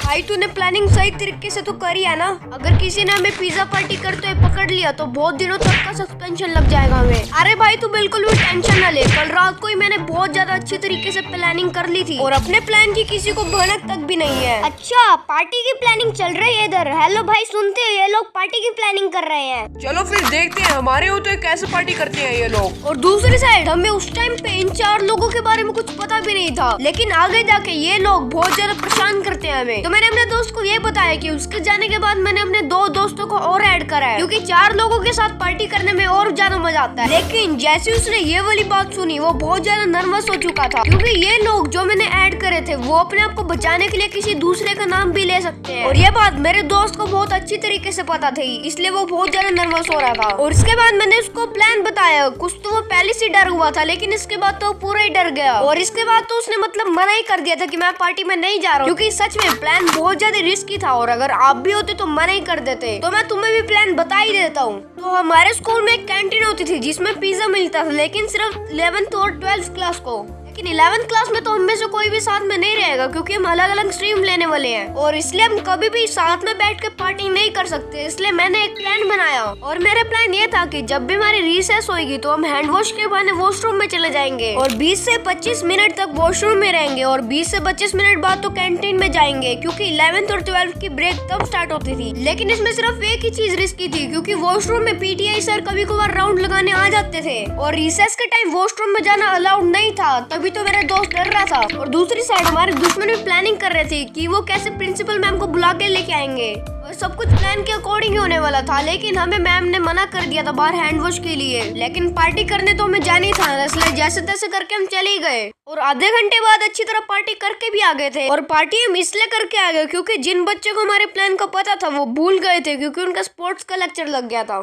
भाई तूने प्लानिंग सही तरीके से तो करी है ना। अगर किसी ने हमें पिज्जा पार्टी करते हुए पकड़ लिया तो बहुत दिनों तक का सस्पेंशन लग जाएगा हमें। अरे भाई तू बिल्कुल भी टेंशन न ले, कल रात को ही मैंने बहुत ज्यादा अच्छी तरीके से प्लानिंग कर ली थी और अपने प्लान की किसी को भनक तक भी नहीं है। अच्छा, पार्टी की प्लानिंग चल रही है इधर। हेलो भाई, सुनते हो ये लोग पार्टी की प्लानिंग कर रहे हैं। चलो फिर देखते हैं हमारे होते कैसे पार्टी करते हैं ये लोग। और दूसरी साइड हमें उस टाइम पे इन 4 लोगों के बारे में कुछ पता भी नहीं था, लेकिन आगे जाके ये लोग बहुत ज्यादा परेशान करते हैं हमें। तो मैंने अपने दोस्त को ये बताया कि उसके जाने के बाद मैंने अपने 2 दोस्तों को और ऐड करा है, क्योंकि 4 लोगों के साथ पार्टी करने में और ज्यादा मजा आता है। लेकिन जैसे उसने ये वाली बात सुनी वो बहुत ज्यादा नर्वस हो चुका था, क्योंकि ये लोग जो मैंने ऐड करे थे वो अपने आप को बचाने के लिए किसी दूसरे का नाम भी ले सकते हैं। और ये बात मेरे दोस्त को बहुत अच्छी तरीके से पता थी, इसलिए वो बहुत ज्यादा नर्वस हो रहा था। और इसके बाद मैंने उसको प्लान बताया। कुछ तो वो पहले से डर हुआ था, लेकिन इसके बाद तो पूरा ही डर गया। और इसके बाद तो उसने मतलब मना ही कर दिया था कि मैं पार्टी में नहीं जा रहा हूँ, क्योंकि सच में प्लान बहुत ज्यादा रिस्की था और अगर आप भी होते तो मना ही कर देते। तो मैं तुम्हें भी प्लान बता ही देता हूँ। तो हमारे स्कूल में एक कैंटीन होती थी जिसमें पिज्जा मिलता था, लेकिन सिर्फ 11th और 12th क्लास को। लेकिन 11th क्लास में तो हम में से कोई भी साथ में नहीं रहेगा, क्योंकि हम अलग अलग स्ट्रीम लेने वाले हैं और इसलिए हम कभी भी साथ में बैठ के पार्टी नहीं कर सकते। इसलिए मैंने एक प्लान बनाया और मेरा प्लान ये था कि जब भी हमारी रिसेस होगी तो हम हैंड वॉश के बहाने वॉशरूम में चले जाएंगे और 20 से 25 मिनट तक वॉशरूम में रहेंगे और 20 से 25 मिनट बाद तो कैंटीन में जाएंगे, क्योंकि 11th और 12th की ब्रेक तब स्टार्ट होती थी। लेकिन इसमें सिर्फ एक ही चीज रिस्की थी, क्योंकि वॉशरूम में पीटीआई सर कभी कभार राउंड लगाने आ जाते थे और रिसेस के टाइम वॉशरूम में जाना अलाउड नहीं था। तभी तो मेरा दोस्त डर रहा था। और दूसरी साइड हमारे दुश्मन भी प्लानिंग कर रहे थे कि वो कैसे प्रिंसिपल मैम को बुला के लेके आएंगे और सब कुछ प्लान के अकॉर्डिंग ही होने वाला था। लेकिन हमें मैम ने मना कर दिया था बाहर हैंड वॉश के लिए, लेकिन पार्टी करने तो हमें जाना ही था, इसलिए जैसे तैसे करके हम चले गए और आधे घंटे बाद अच्छी तरह पार्टी करके भी आ गए थे। और पार्टी हम इसलिए करके आ गए क्योंकि जिन बच्चों को हमारे प्लान का पता था वो भूल गए थे, क्योंकि उनका स्पोर्ट्स का लेक्चर लग गया था।